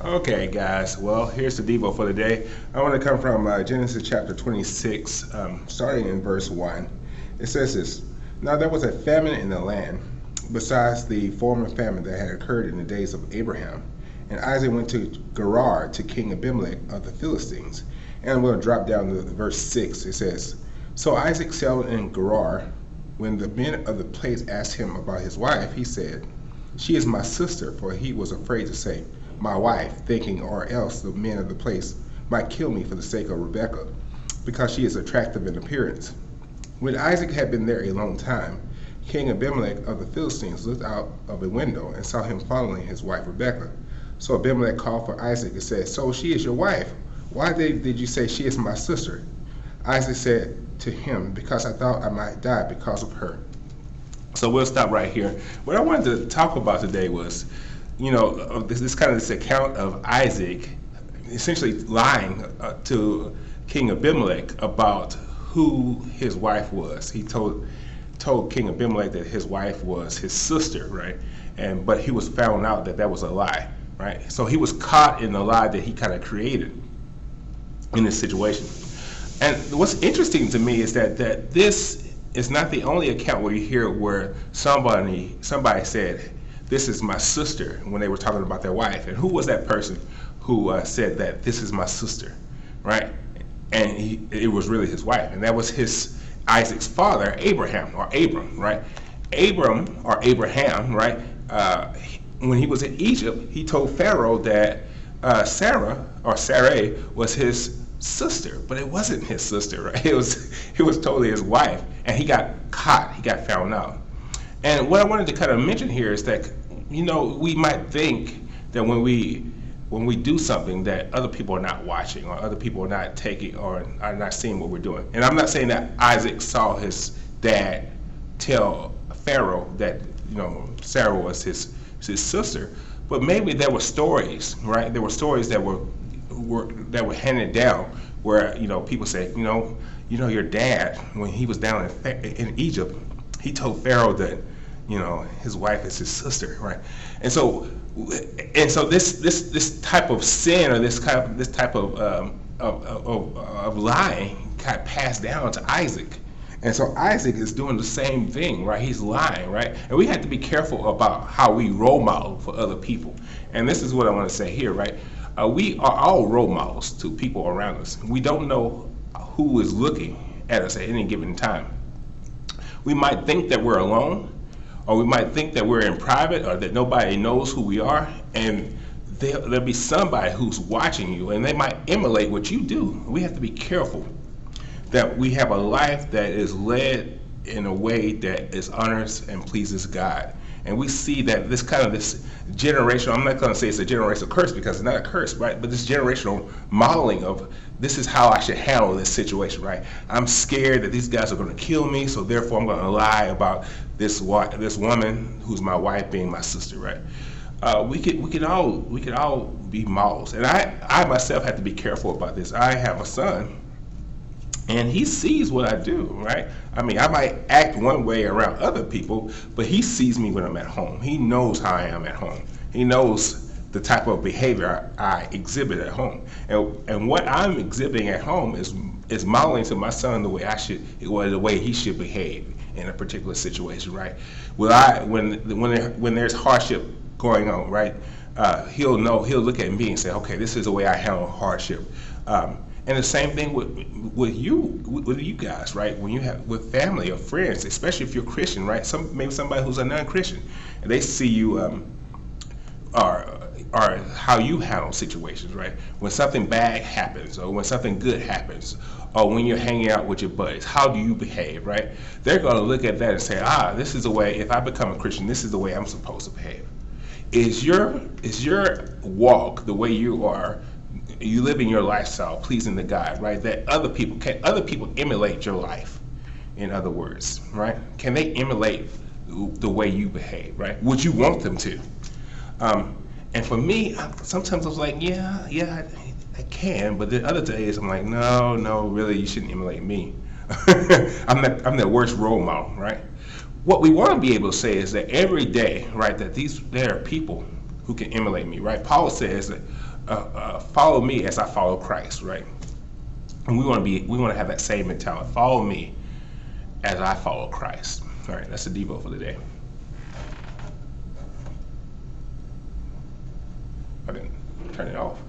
Okay, guys. Well, here's the Devo for the day. I want to come from Genesis chapter 26, starting in verse 1. It says this: Now there was a famine in the land, besides the former famine that had occurred in the days of Abraham. And Isaac went to Gerar to King Abimelech of the Philistines. And I'm going to drop down to verse 6. It says, So Isaac settled in Gerar. When the men of the place asked him about his wife, he said, She is my sister, for he was afraid to say, my wife, thinking, or else the men of the place might kill me for the sake of Rebekah, because she is attractive in appearance. When Isaac had been there a long time, King Abimelech of the Philistines looked out of a window and saw him following his wife Rebekah. So Abimelech called for Isaac and said, So she is your wife. Why did you say she is my sister? Isaac said to him, Because I thought I might die because of her. So we'll stop right here. What I wanted to talk about today was, this kind of this account of Isaac essentially lying to King Abimelech about who his wife was. He told King Abimelech that his wife was his sister, right? But he was found out that was a lie, right? So he was caught in the lie that he kind of created in this situation. And what's interesting to me is that this is not the only account where you hear where somebody said, this is my sister, when they were talking about their wife. And who was that person who said that this is my sister, right? And it was really his wife. And that was Isaac's father, Abraham, or Abram, right? Abram, or Abraham, right? When he was in Egypt, he told Pharaoh that Sarah, or Sarai, was his sister, but it wasn't his sister, right? It was totally his wife. And he got caught, he got found out. And what I wanted to kind of mention here is that, we might think that when we do something that other people are not watching, or other people are not taking, or are not seeing what we're doing. And I'm not saying that Isaac saw his dad tell Pharaoh that, Sarah was his sister, but maybe there were stories, right? There were stories that were handed down where, people say, your dad, when he was down in Egypt, he told Pharaoh that, his wife is his sister, right? And so this type of sin, or this type of lying got passed down to Isaac. And so Isaac is doing the same thing, right? He's lying, right? And we have to be careful about how we role model for other people. And this is what I want to say here, right? We are all role models to people around us. We don't know who is looking at us at any given time. We might think that we're alone, or we might think that we're in private, or that nobody knows who we are, and there'll be somebody who's watching you, and they might emulate what you do. We have to be careful that we have a life that is led in a way that is honors and pleases God. And we see that this generational, I'm not going to say it's a generational curse, because it's not a curse, right? But this generational modeling of, this is how I should handle this situation, right? I'm scared that these guys are going to kill me, so therefore I'm going to lie about this woman who's my wife being my sister, right? We could all be models, and I myself have to be careful about this. I have a son, and he sees what I do, right? I mean, I might act one way around other people, but he sees me when I'm at home. He knows how I am at home. He knows the type of behavior I exhibit at home. And what I'm exhibiting at home is modeling to my son the way he should behave in a particular situation, right? When there's hardship going on, right? He'll look at me and say, okay, this is the way I handle hardship. And the same thing with you guys, right? When you have with family or friends, especially if you're Christian, right? Maybe somebody who's a non-Christian, and they see you or how you handle situations, right? When something bad happens, or when something good happens, or when you're hanging out with your buddies, how do you behave, right? They're going to look at that and say, this is the way. If I become a Christian, this is the way I'm supposed to behave. Is your walk the way you are? You living your lifestyle pleasing to God, right? That other people emulate your life? In other words, right? Can they emulate the way you behave, right? Would you want them to? And for me, sometimes I was like, yeah, I can, but the other days I'm like, no, really, you shouldn't emulate me. I'm the worst role model, right? What we want to be able to say is that every day, right, that there are people who can emulate me, right? Paul says that follow me as I follow Christ, right? And we want to have that same mentality. Follow me as I follow Christ. All right, that's the Devo for the day. I didn't turn it off.